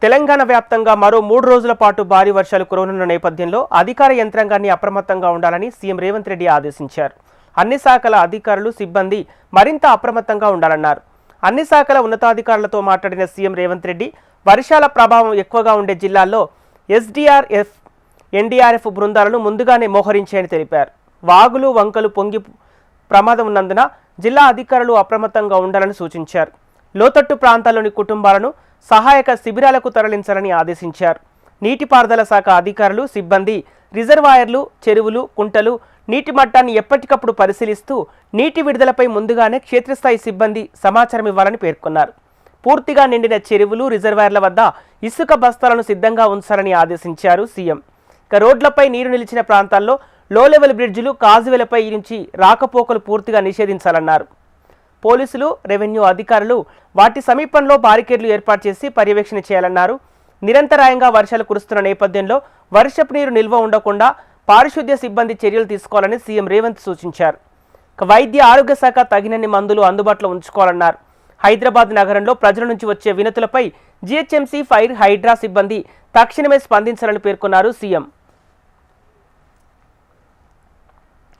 తెలంగాణ వ్యాప్తంగా మరో 3 రోజుల పాటు భారీ వర్షాలు కురవనున్న నేపథ్యంలో అధికార యంత్రాంగాన్ని అప్రమత్తంగా ఉండాలని సీఎం రేవంత్ రెడ్డి ఆదేశించారు. అన్ని శాఖల అధికారులు, సిబ్బంది మరింత అప్రమత్తంగా ఉండాలన్నారు. అన్ని శాఖల ఉన్నతాధికారులతో మాట్లాడిన సీఎం రేవంత్ రెడ్డి వర్షాల ప్రభావం ఎక్కువగా ఉండే జిల్లాల్లో ఎస్డీఆర్ఎఫ్, ఎన్డీఆర్ఎఫ్ బృందాలను ముందుగానే మోహరించాయని తెలిపారు. వాగులు, వంకలు పొంగి ప్రమాదం ఉన్నందున జిల్లా అధికారులు అప్రమత్తంగా ఉండాలని సూచించారు. లోతట్టు ప్రాంతాల్లోని కుటుంబాలను సహాయక శిబిరాలకు తరలించాలని ఆదేశించారు. నీటిపారుదల శాఖ అధికారులు, సిబ్బంది రిజర్వాయర్లు, చెరువులు, కుంటలు నీటి మట్టాన్ని ఎప్పటికప్పుడు పరిశీలిస్తూ నీటి విడుదలపై ముందుగానే క్షేత్రస్థాయి సిబ్బంది సమాచారం ఇవ్వాలని పేర్కొన్నారు. పూర్తిగా నిండిన చెరువులు, రిజర్వాయర్ల వద్ద ఇసుక బస్తాలను సిద్ధంగా ఉంచాలని ఆదేశించారు సీఎం. రోడ్లపై నీరు నిలిచిన ప్రాంతాల్లో లో లెవెల్ బ్రిడ్జిలు, కాజువేలపై నుంచి రాకపోకలు పూర్తిగా నిషేధించాలన్నారు. పోలీసులు, రెవెన్యూ అధికారులు వాటి సమీపంలో బారికేడ్లు ఏర్పాటు చేసి పర్యవేక్షణ చేయాలన్నారు. నిరంతరాయంగా వర్షాలు కురుస్తున్న నేపథ్యంలో వర్షపు నీరు నిల్వ ఉండకుండా పారిశుద్ధ్య సిబ్బంది చర్యలు తీసుకోవాలని సీఎం రేవంత్ సూచించారు. వైద్య ఆరోగ్య శాఖ తగినన్ని మందులు అందుబాటులో ఉంచుకోవాలన్నారు. హైదరాబాద్ నగరంలో ప్రజల నుంచి వచ్చే వినతులపై జీహెచ్ఎంసీ, ఫైర్, హైడ్రా సిబ్బంది తక్షణమే స్పందించాలని పేర్కొన్నారు సీఎం.